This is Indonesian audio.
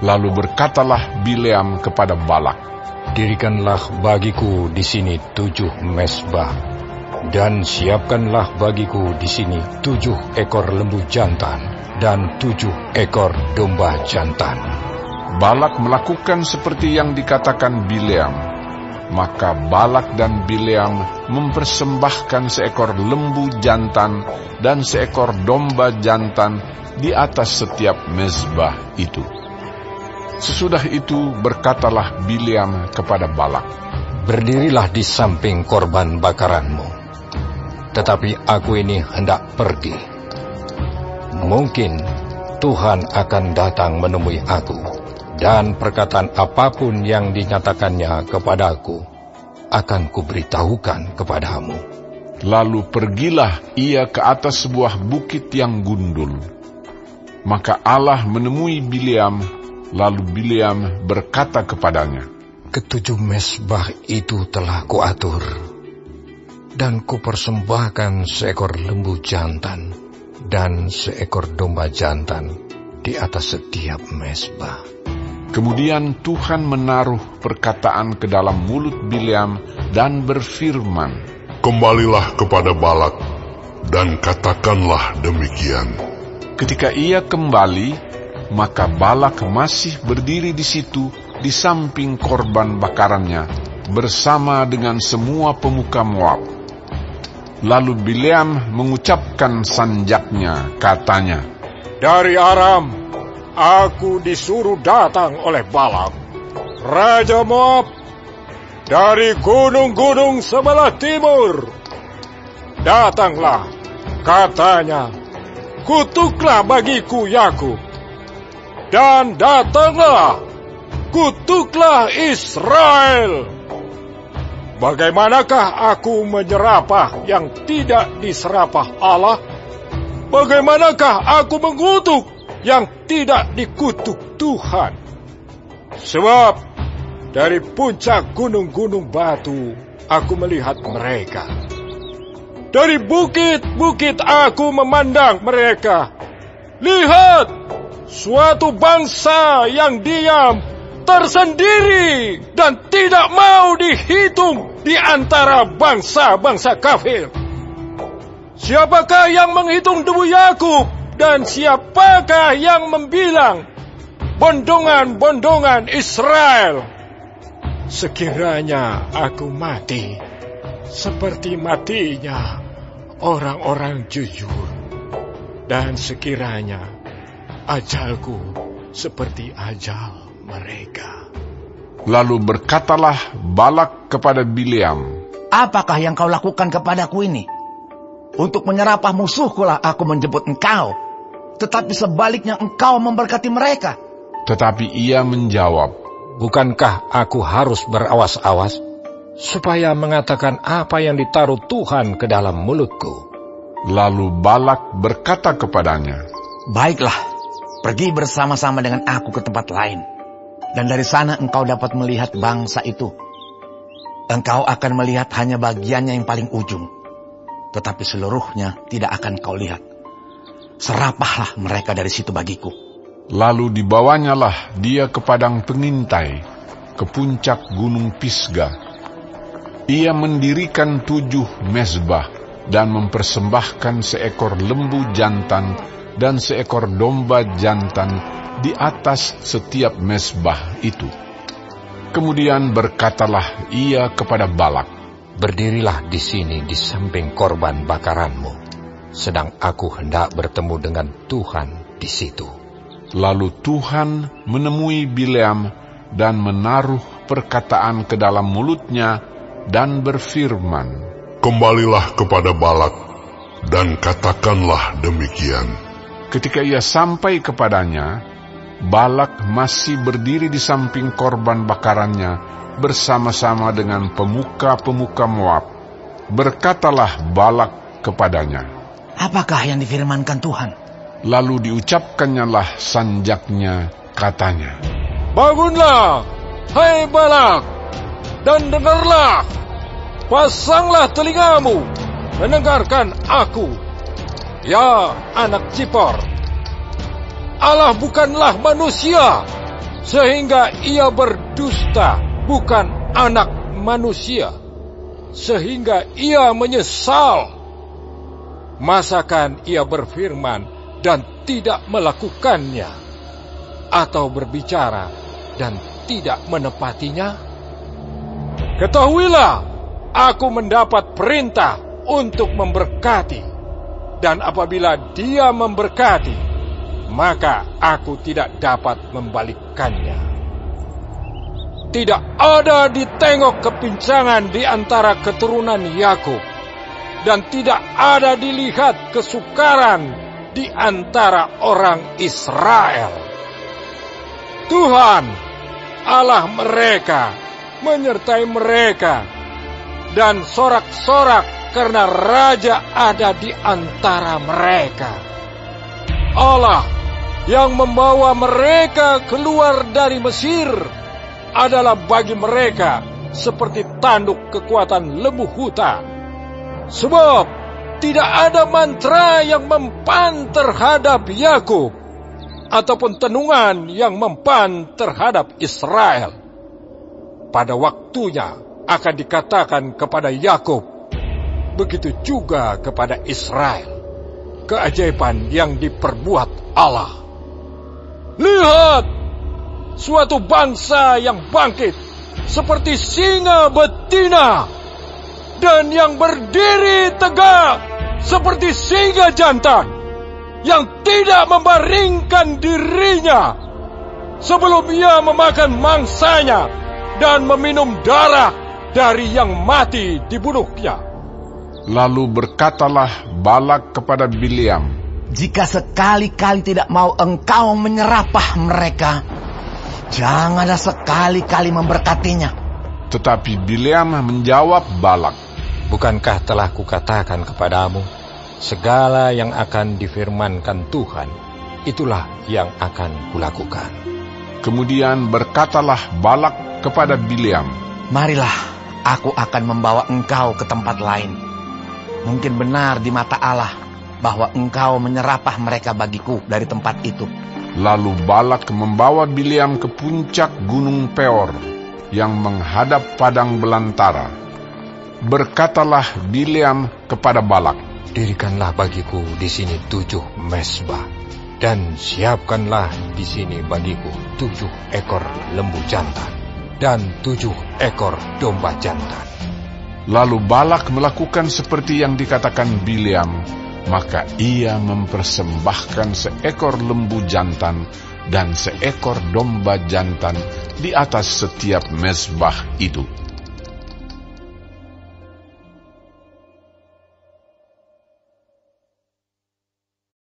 Lalu berkatalah Bileam kepada Balak, "Dirikanlah bagiku di sini 7 mezbah, dan siapkanlah bagiku di sini 7 ekor lembu jantan dan 7 ekor domba jantan." Balak melakukan seperti yang dikatakan Bileam. Maka Balak dan Bileam mempersembahkan seekor lembu jantan dan seekor domba jantan di atas setiap mezbah itu. Sesudah itu berkatalah Bileam kepada Balak, "Berdirilah di samping korban bakaranmu, tetapi aku ini hendak pergi. Mungkin Tuhan akan datang menemui aku, dan perkataan apapun yang dinyatakannya kepadaku akan kuberitahukan kepadamu." Lalu pergilah ia ke atas sebuah bukit yang gundul. Maka Allah menemui Bileam, lalu Bileam berkata kepadanya, "Ketujuh mezbah itu telah kuatur, dan kupersembahkan seekor lembu jantan dan seekor domba jantan di atas setiap mezbah." Kemudian Tuhan menaruh perkataan ke dalam mulut Bileam dan berfirman, "Kembalilah kepada Balak, dan katakanlah demikian." Ketika ia kembali, maka Balak masih berdiri di situ di samping korban bakarannya, bersama dengan semua pemuka Moab. Lalu Bileam mengucapkan sanjaknya, katanya, "Dari Aram, aku disuruh datang oleh Balak, Raja Moab, dari gunung-gunung sebelah timur. Datanglah," katanya, "kutuklah bagiku Yakub, dan datanglah, kutuklah Israel. Bagaimanakah aku menyerapah yang tidak diserapah Allah? Bagaimanakah aku mengutuk yang tidak dikutuk Tuhan? Sebab dari puncak gunung-gunung batu aku melihat mereka. Dari bukit-bukit aku memandang mereka. Lihat, suatu bangsa yang diam, tersendiri, dan tidak mau dihitung di antara bangsa-bangsa kafir. Siapakah yang menghitung debu Yakub, dan siapakah yang membilang bondongan-bondongan Israel? Sekiranya aku mati seperti matinya orang-orang jujur, dan sekiranya ajalku seperti ajal mereka." Lalu berkatalah Balak kepada Bileam, "Apakah yang kau lakukan kepadaku ini? Untuk menyerapah musuhku lah aku menjemput engkau, tetapi sebaliknya engkau memberkati mereka." Tetapi ia menjawab, "Bukankah aku harus berawas-awas supaya mengatakan apa yang ditaruh Tuhan ke dalam mulutku?" Lalu Balak berkata kepadanya, "Baiklah, pergi bersama-sama dengan aku ke tempat lain, dan dari sana engkau dapat melihat bangsa itu. Engkau akan melihat hanya bagiannya yang paling ujung, tetapi seluruhnya tidak akan kau lihat. Serapahlah mereka dari situ bagiku." Lalu dibawanyalah dia ke padang pengintai, ke puncak gunung Pisga. Ia mendirikan 7 mezbah dan mempersembahkan seekor lembu jantan dan seekor domba jantan di atas setiap mezbah itu. Kemudian berkatalah ia kepada Balak, "Berdirilah di sini di samping korban bakaranmu, sedang aku hendak bertemu dengan Tuhan di situ." Lalu Tuhan menemui Bileam dan menaruh perkataan ke dalam mulutnya dan berfirman, "Kembalilah kepada Balak, dan katakanlah demikian." Ketika ia sampai kepadanya, Balak masih berdiri di samping korban bakarannya bersama-sama dengan pemuka-pemuka Moab. Berkatalah Balak kepadanya, "Apakah yang difirmankan Tuhan?" Lalu diucapkannyalah sanjaknya, katanya, "Bangunlah, hai Balak, dan dengarlah. Pasanglah telingamu, mendengarkan aku, ya anak Zippor. Allah bukanlah manusia, sehingga ia berdusta bukan anak manusia, sehingga ia menyesal. Masakan ia berfirman dan tidak melakukannya, atau berbicara dan tidak menepatinya? Ketahuilah, aku mendapat perintah untuk memberkati, dan apabila dia memberkati, maka aku tidak dapat membalikkannya. Tidak ada ditengok kepincangan di antara keturunan Yakub, dan tidak ada dilihat kesukaran di antara orang Israel. Tuhan, Allah mereka, menyertai mereka, dan sorak-sorak karena raja ada di antara mereka. Allah yang membawa mereka keluar dari Mesir adalah bagi mereka seperti tanduk kekuatan lembu hutan. Sebab tidak ada mantra yang mempan terhadap Yakub, ataupun tenungan yang mempan terhadap Israel. Pada waktunya akan dikatakan kepada Yakub, begitu juga kepada Israel, keajaiban yang diperbuat Allah. Lihat, suatu bangsa yang bangkit seperti singa betina, dan yang berdiri tegak seperti singa jantan, yang tidak membaringkan dirinya sebelum ia memakan mangsanya dan meminum darah dari yang mati dibunuhnya. Lalu berkatalah Balak kepada Bileam, jika sekali-kali tidak mau engkau menyerapah mereka, janganlah sekali-kali memberkatinya. Tetapi Bileam menjawab Balak, bukankah telah kukatakan kepadamu, segala yang akan difirmankan Tuhan, itulah yang akan kulakukan. Kemudian berkatalah Balak kepada Bileam, marilah, aku akan membawa engkau ke tempat lain. Mungkin benar di mata Allah bahwa engkau menyerapah mereka bagiku dari tempat itu. Lalu Balak membawa Bileam ke puncak gunung Peor yang menghadap padang belantara. Berkatalah Bileam kepada Balak, dirikanlah bagiku di sini 7 mezbah, dan siapkanlah di sini bagiku 7 ekor lembu jantan dan 7 ekor domba jantan. Lalu Balak melakukan seperti yang dikatakan Bileam, maka ia mempersembahkan seekor lembu jantan dan seekor domba jantan di atas setiap mezbah itu.